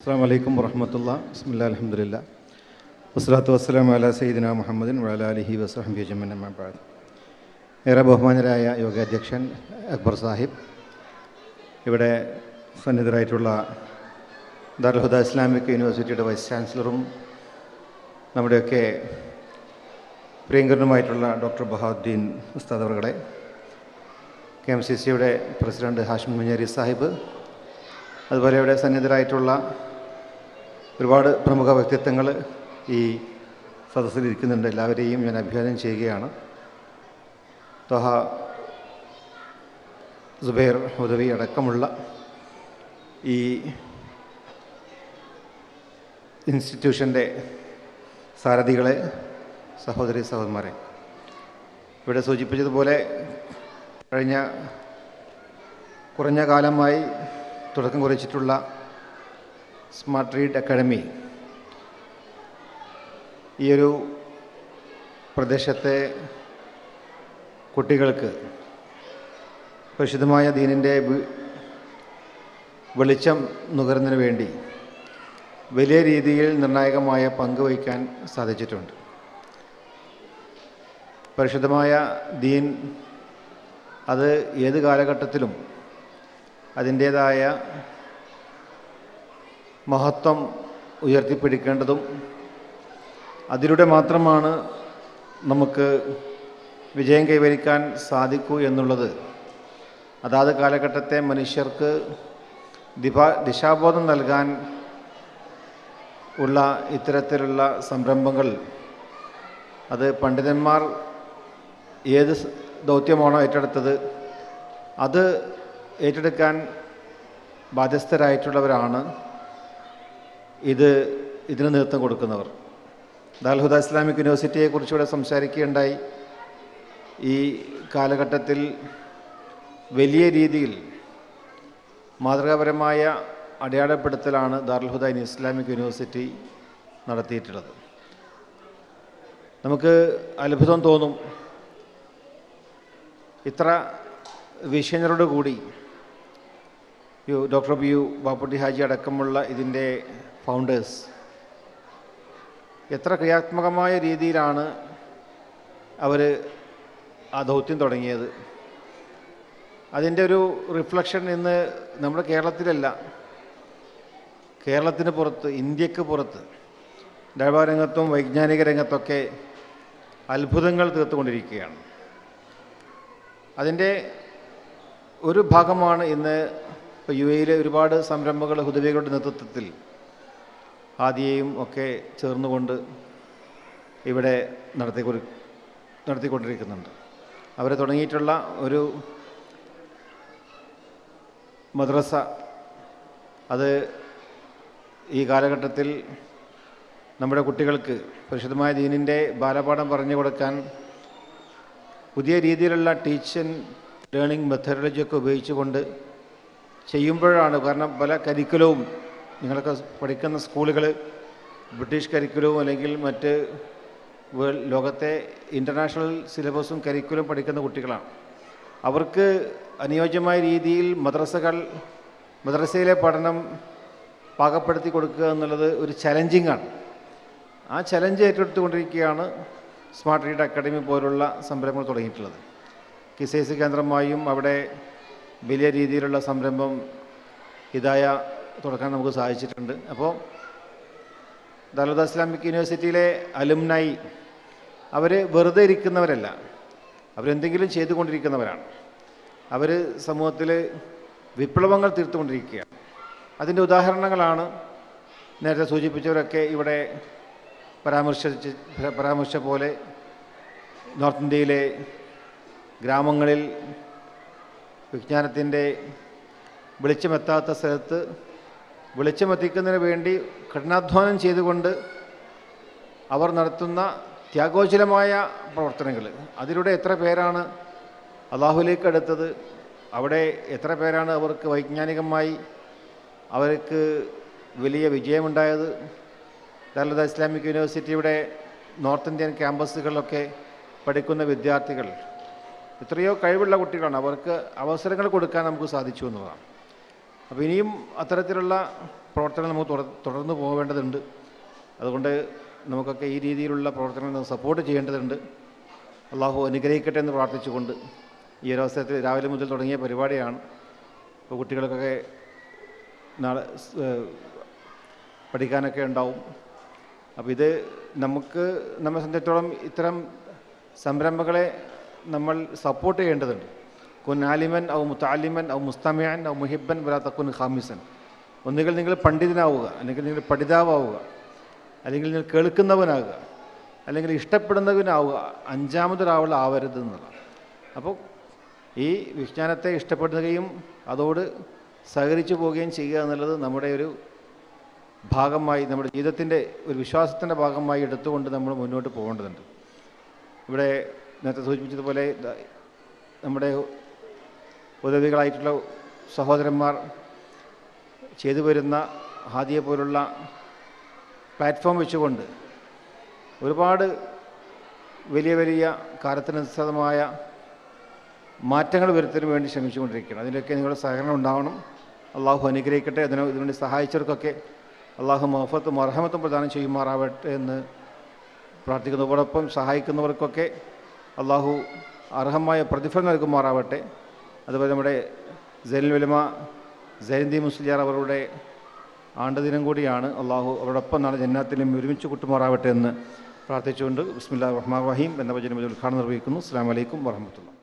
അസ്സലാമു അലൈക്കും വറഹ്മത്തുള്ളാഹി. ബിസ്മില്ലാഹിൽ അൽഹംദുലില്ലാഹ് വസ്സലാത്തു വസ്സലാമു അലാ സയ്യിദിനാ മുഹമ്മദിൻ വഅലാ ആലിഹി വസഹ്ബിഹി അജ്മഈൻ അമ്മാ ബഅദ്. ഏറെ ബഹുമാനരായ യോഗാധ്യക്ഷൻ അക്ബർ സാഹിബ്, ഇവിടെ സന്നിധരായിട്ടുള്ള ദാറുൽ ഹുദ ഇസ്ലാമിക് യൂണിവേഴ്സിറ്റിയുടെ വൈസ് ചാൻസലറും നമ്മുടെയൊക്കെ പ്രിയങ്കരനുമായിട്ടുള്ള ഡോക്ടർ ബഹാഉദ്ദീൻ ഉസ്താദ് അവരുടെ, KMCC-യുടെ പ്രസിഡന്റ് ഹാഷിം മുഞ്ഞേരി സാഹിബ്, അതുപോലെ ഇവിടെ സന്നിധരായിട്ടുള്ള ഒരുപാട് പ്രമുഖ വ്യക്തിത്വങ്ങൾ ഈ സദസ്സിലിരിക്കുന്നുണ്ട്. എല്ലാവരെയും ഞാൻ അഭിവാദ്യം ചെയ്യുകയാണ്. ത്വഹ, സുബൈർ, ഹുദവി അടക്കമുള്ള ഈ ഇൻസ്റ്റിറ്റ്യൂഷൻ്റെ സാരഥികളെ, സഹോദരി സഹോദരന്മാരെ, ഇവിടെ സൂചിപ്പിച്ചതുപോലെ കഴിഞ്ഞ കുറഞ്ഞ കാലമായി തുടക്കം കുറിച്ചിട്ടുള്ള സ്മാർട്ട് റീഡ് അക്കാഡമി ഈയൊരു പ്രദേശത്തെ കുട്ടികൾക്ക് പരിശുദ്ധമായ ദീനിൻ്റെ വെളിച്ചം നുകരുന്നതിന് വേണ്ടി വലിയ രീതിയിൽ നിർണായകമായ പങ്ക് വഹിക്കാൻ സാധിച്ചിട്ടുണ്ട്. പരിശുദ്ധമായ ദീൻ അത് ഏത് കാലഘട്ടത്തിലും അതിൻ്റേതായ മഹത്വം ഉയർത്തിപ്പിടിക്കേണ്ടതും അതിലൂടെ മാത്രമാണ് നമുക്ക് വിജയം കൈവരിക്കാൻ സാധിക്കൂ എന്നുള്ളത് അതാത് കാലഘട്ടത്തെ മനുഷ്യർക്ക് ദിശാബോധം നൽകാൻ ഉള്ള ഇത്തരത്തിലുള്ള സംരംഭങ്ങൾ, അത് പണ്ഡിതന്മാർ ഏത് ദൗത്യമാണോ ഏറ്റെടുത്തത് അത് ഏറ്റെടുക്കാൻ ബാധ്യസ്ഥരായിട്ടുള്ളവരാണ് ഇതിന് നേതൃത്വം കൊടുക്കുന്നവർ. ദാറുൽ ഹുദ ഇസ്ലാമിക് യൂണിവേഴ്സിറ്റിയെക്കുറിച്ച് ഇവിടെ സംസാരിക്കുകയുണ്ടായി. ഈ കാലഘട്ടത്തിൽ വലിയ രീതിയിൽ മാതൃകാപരമായ അടയാളപ്പെടുത്തലാണ് ദാറുൽ ഹുദ ഇസ്ലാമിക് യൂണിവേഴ്സിറ്റി നടത്തിയിട്ടുള്ളത്. നമുക്ക് അത്ഭുതം തോന്നും, ഇത്ര വിഷയങ്ങളോടുകൂടി ഡോക്ടർ BU ബാപ്പുട്ടി ഹാജി അടക്കമുള്ള ഇതിൻ്റെ ഫൗണ്ടേഴ്സ് എത്ര ക്രിയാത്മകമായ രീതിയിലാണ് അവർ ആ ദൗത്യം തുടങ്ങിയത്. അതിൻ്റെ ഒരു റിഫ്ലക്ഷൻ ഇന്ന് നമ്മുടെ കേരളത്തിലല്ല, കേരളത്തിന് പുറത്ത്, ഇന്ത്യക്ക് പുറത്ത് ദഅ്വ രംഗത്തും വൈജ്ഞാനിക രംഗത്തൊക്കെ അത്ഭുതങ്ങൾ തീർത്തുകൊണ്ടിരിക്കുകയാണ്. അതിൻ്റെ ഒരു ഭാഗമാണ് ഇന്ന് ഇപ്പോൾ UAE-യിലെ ഒരുപാട് സംരംഭങ്ങൾ ഹുദവികളുടെ നേതൃത്വത്തിൽ ആദിയെയും ഒക്കെ ചേർന്നുകൊണ്ട് ഇവിടെ നടത്തിക്കൊണ്ടിരിക്കുന്നുണ്ട്. അവർ തുടങ്ങിയിട്ടുള്ള ഒരു മദ്രസ, അത് ഈ കാലഘട്ടത്തിൽ നമ്മുടെ കുട്ടികൾക്ക് പരിശുദ്ധമായ ദീനിൻ്റെ ബാലപാഠം പറഞ്ഞു കൊടുക്കാൻ പുതിയ രീതിയിലുള്ള ടീച്ച് ആൻഡ് ലേണിംഗ് മെത്തഡോളജിയൊക്കെ ഉപയോഗിച്ചുകൊണ്ട് ചെയ്യുമ്പോഴാണ്. കാരണം പല കരിക്കുലവും നിങ്ങളൊക്കെ പഠിക്കുന്ന സ്കൂളുകൾ ബ്രിട്ടീഷ് കരിക്കുലവും അല്ലെങ്കിൽ മറ്റ് ലോകത്തെ ഇൻ്റർനാഷണൽ സിലബസും കരിക്കുലം പഠിക്കുന്ന കുട്ടികളാണ്. അവർക്ക് അനുയോജ്യമായ രീതിയിൽ മദ്രസയിലെ പഠനം പാകപ്പെടുത്തി കൊടുക്കുക എന്നുള്ളത് ഒരു ചലഞ്ചിങ്ങാണ്. ആ ചലഞ്ച് ഏറ്റെടുത്തുകൊണ്ടിരിക്കുകയാണ് സ്മാർട്ട് റീഡ് അക്കാഡമി പോലുള്ള സംരംഭങ്ങൾ തുടങ്ങിയിട്ടുള്ളത്. KCC കേന്ദ്രമായും അവിടെ വലിയ രീതിയിലുള്ള സംരംഭം ഹിദായ തുടക്കാൻ നമുക്ക് സാധിച്ചിട്ടുണ്ട്. അപ്പോൾ ദാറുൽ ഹുദ ഇസ്ലാമിക് യൂണിവേഴ്സിറ്റിയിലെ അലുംനായി അവർ വെറുതെ ഇരിക്കുന്നവരല്ല, അവരെന്തെങ്കിലും ചെയ്തുകൊണ്ടിരിക്കുന്നവരാണ്. അവർ സമൂഹത്തിൽ വിപ്ലവങ്ങൾ തീർത്തുകൊണ്ടിരിക്കുകയാണ്. അതിൻ്റെ ഉദാഹരണങ്ങളാണ് നേരത്തെ സൂചിപ്പിച്ചവരൊക്കെ ഇവിടെ പരാമർശിച്ച പോലെ നോർത്ത് ഇന്ത്യയിലെ ഗ്രാമങ്ങളിൽ വിജ്ഞാനത്തിൻ്റെ വെളിച്ചമെത്താത്ത സ്ഥലത്ത് വെളിച്ചമെത്തിക്കുന്നതിന് വേണ്ടി കഠിനാധ്വാനം ചെയ്തുകൊണ്ട് അവർ നടത്തുന്ന ത്യാഗോജ്വലമായ പ്രവർത്തനങ്ങൾ, അതിലൂടെ എത്ര പേരാണ് അള്ളാഹുലേക്ക് അടുത്തത്, അവിടെ എത്ര പേരാണ് അവർക്ക് വൈജ്ഞാനികമായി അവർക്ക് വലിയ വിജയമുണ്ടായത്. ദാറുൽ ഹുദ ഇസ്ലാമിക് യൂണിവേഴ്സിറ്റിയുടെ നോർത്ത് ഇന്ത്യൻ ക്യാമ്പസുകളിലൊക്കെ പഠിക്കുന്ന വിദ്യാർത്ഥികൾ എത്രയോ കഴിവുള്ള കുട്ടികളാണ്. അവർക്ക് അവസരങ്ങൾ കൊടുക്കാൻ നമുക്ക് സാധിച്ചു എന്നതാണ്. അപ്പോൾ ഇനിയും അത്തരത്തിലുള്ള പ്രവർത്തനങ്ങൾ നമുക്ക് തുടർന്ന് പോകേണ്ടതുണ്ട്. അതുകൊണ്ട് നമുക്കൊക്കെ ഈ രീതിയിലുള്ള പ്രവർത്തനങ്ങൾ സപ്പോർട്ട് ചെയ്യേണ്ടതുണ്ട്. അള്ളാഹു അനുഗ്രഹിക്കട്ടെ എന്ന് പ്രാർത്ഥിച്ചുകൊണ്ട് ഈ ഒരു അവസരത്തിൽ രാവിലെ മുതൽ തുടങ്ങിയ പരിപാടിയാണ്. ഇപ്പോൾ കുട്ടികൾക്കൊക്കെ നാളെ പഠിക്കാനൊക്കെ ഉണ്ടാവും. അപ്പോൾ ഇത് നമ്മെ സംബന്ധിച്ചിടത്തോളം ഇത്തരം സംരംഭങ്ങളെ നമ്മൾ സപ്പോർട്ട് ചെയ്യേണ്ടതുണ്ട്. കുൻ ആലിമൻ ഔ മുത്തഅല്ലിമൻ ഔ മുസ്തമിഅൻ ഔ മുഹിബ്ബൻ വലാ തകുൻ ഖാമിസൻ. ഒന്നുകിൽ നിങ്ങൾ പണ്ഡിതനാവുക, അല്ലെങ്കിൽ നിങ്ങൾ പഠിതാവാവുക, അല്ലെങ്കിൽ നിങ്ങൾ കേൾക്കുന്നവനാകുക, അല്ലെങ്കിൽ ഇഷ്ടപ്പെടുന്നവനാവുക, അഞ്ചാമതൊരാൾ ആവരുത് എന്നുള്ളതാണ്. അപ്പോൾ ഈ വിജ്ഞാനത്തെ ഇഷ്ടപ്പെടുകയും അതോട് സഹകരിച്ചു പോവുകയും ചെയ്യുക എന്നുള്ളത് നമ്മുടെ ഒരു ഭാഗമായി, നമ്മുടെ ജീവിതത്തിൻ്റെ ഒരു വിശ്വാസത്തിൻ്റെ ഭാഗമായി എടുത്തുകൊണ്ട് നമ്മൾ മുന്നോട്ട് പോകേണ്ടതുണ്ട്. ഇവിടെ നേരത്തെ സൂചിപ്പിച്ചതുപോലെ നമ്മുടെ ഉദവികളായിട്ടുള്ള സഹോദരന്മാർ ചെയ്തു വരുന്ന ഹാദിയെ പോലുള്ള പ്ലാറ്റ്ഫോം വെച്ചുകൊണ്ട് ഒരുപാട് വലിയ വലിയ കാലത്തിനനുസൃതമായ മാറ്റങ്ങൾ വരുത്തുന്നതിന് വേണ്ടി ശ്രമിച്ചുകൊണ്ടിരിക്കുകയാണ്. അതിലൊക്കെ നിങ്ങളുടെ സഹകരണം ഉണ്ടാവണം. അള്ളാഹു അനുഗ്രഹിക്കട്ടെ. ഇതിനുവേണ്ടി സഹായിച്ചവർക്കൊക്കെ അള്ളാഹു മഗ്ഫിറത്തും മർഹമത്തും പ്രദാനം ചെയ്യുമാറാവട്ടെ എന്ന് പ്രാർത്ഥിക്കുന്നതോടൊപ്പം സഹായിക്കുന്നവർക്കൊക്കെ അള്ളാഹു അർഹമായ പ്രതിഫലം നൽകുമാറാവട്ടെ. അതുപോലെ നമ്മുടെ സൈനുൽ ഉലമ സൈനുദ്ദീൻ മുസ്ലിയാർ അവരുടെ ആണ്ടുദിനം കൂടിയാണ്. അള്ളാഹു അവരോടൊപ്പം നാളെ ജന്നാത്തിലും ഒരുമിച്ച് കൂട്ടുമാറാവട്ടെ എന്ന് പ്രാർത്ഥിച്ചുകൊണ്ട് ബിസ്മില്ലാഹിർ റഹ്മാനിർ റഹീം എന്ന വചനം ഉദ്ഘാടനം നിർവഹിക്കുന്നു. അസ്സലാമു അലൈക്കും വറഹ്മത്തുള്ളാഹി.